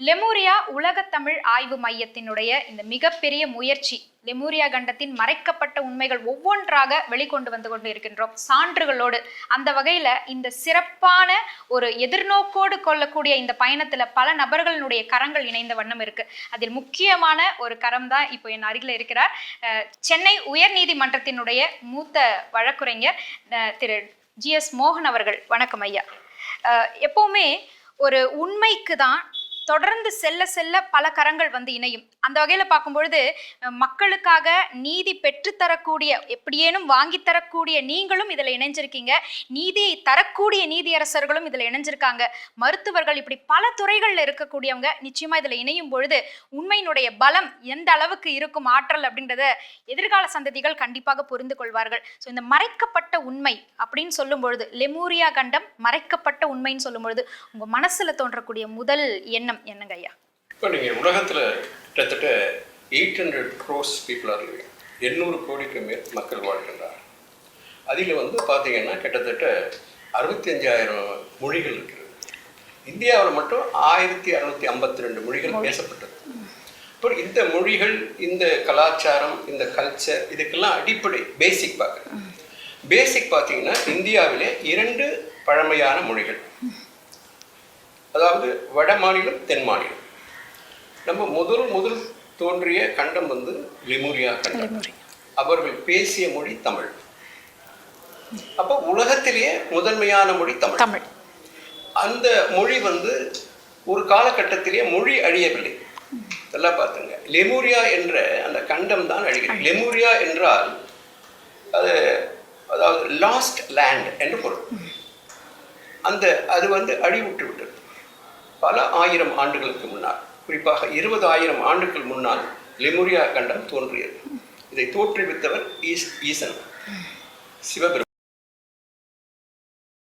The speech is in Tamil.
லெமூரியா உலகத் தமிழ் ஆய்வு மையத்தினுடைய இந்த மிகப்பெரிய முயற்சி, லெமூரியா கண்டத்தின் மறைக்கப்பட்ட உண்மைகள் ஒவ்வொன்றாக வெளிக்கொண்டு வந்து கொண்டு இருக்கின்றோம் சான்றுகளோடு. அந்த வகையில இந்த சிறப்பான ஒரு எதிர்நோக்கோடு கொள்ளக்கூடிய இந்த பயணத்துல பல நபர்களுடைய கரங்கள் இணைந்த வண்ணம் இருக்கு. அதில் முக்கியமான ஒரு கரம் தான் இப்போ என் அருகில் இருக்கிறார். சென்னை உயர் நீதிமன்றத்தினுடைய மூத்த வழக்குரைஞர் திரு GS மோகன் அவர்கள். வணக்கம் ஐயா. எப்பவுமே ஒரு உண்மைக்கு தான் தொடர்ந்து செல்ல செல்ல பல கரங்கள் வந்து இணையும். அந்த வகையில பார்க்கும்பொழுது மக்களுக்காக நீதி பெற்றுத்தரக்கூடிய, எப்படியேனும் வாங்கி தரக்கூடிய நீங்களும் இதுல இணைஞ்சிருக்கீங்க. நீதியை தரக்கூடிய நீதியரசர்களும் இதுல இணைஞ்சிருக்காங்க. மருத்துவர்கள், இப்படி பல துறைகள்ல இருக்கக்கூடியவங்க நிச்சயமா இதுல இணையும் பொழுது உண்மையினுடைய பலம் எந்த அளவுக்கு இருக்கும், ஆற்றல் அப்படின்றத எதிர்கால சந்ததிகள் கண்டிப்பாக புரிந்து கொள்வார்கள். ஸோ இந்த மறைக்கப்பட்ட உண்மை அப்படின்னு சொல்லும் பொழுது, லெமூரியா கண்டம் மறைக்கப்பட்ட உண்மைன்னு சொல்லும் பொழுது உங்க மனசுல தோன்றக்கூடிய முதல் எண்ணம் என்னங்க ஐயா? இப்போ நீங்கள் உலகத்தில் கிட்டத்தட்ட 800 crores people are living. 800 கோடிக்கு மேல் மக்கள் வாழ்கின்றார். அதில் பார்த்தீங்கன்னா கிட்டத்தட்ட 65,000 மொழிகள் இருக்கிறது. இந்தியாவில் மட்டும் 1652 மொழிகள் பேசப்பட்டது. இப்போ இந்த மொழிகள், இந்த கலாச்சாரம், இந்த கல்ச்சர், இதுக்கெல்லாம் அடிப்படை பேசிக் பார்க்குறேன். பேசிக் பார்த்தீங்கன்னா இந்தியாவிலே 2 பழமையான மொழிகள், அதாவது வட மாநிலம், தென் மாநிலம். நம்ம முதல் தோன்றிய கண்டம் லெமூரியா கண்டம். அவர்கள் பேசிய மொழி தமிழ். அப்போ உலகத்திலேயே முதன்மையான மொழி தமிழ். அந்த மொழி ஒரு காலகட்டத்திலேயே மொழி அழியவில்லை. நல்லா பார்த்துங்க, லெமூரியா என்ற அந்த கண்டம் தான் அழிகிறது. லெமூரியா என்றால் அதாவது லாஸ்ட் லேண்ட் என்று பொருள். அது அழிவுற்று விட்டது. பல ஆயிரம் ஆண்டுகளுக்கு முன்னால், குறிப்பாக 20,000 ஆண்டுகள் முன்னால் லெமூரியா கண்டம் தோன்றியது. இதை தோற்றுவித்தவர் ஈசன், சிவபெருமான்.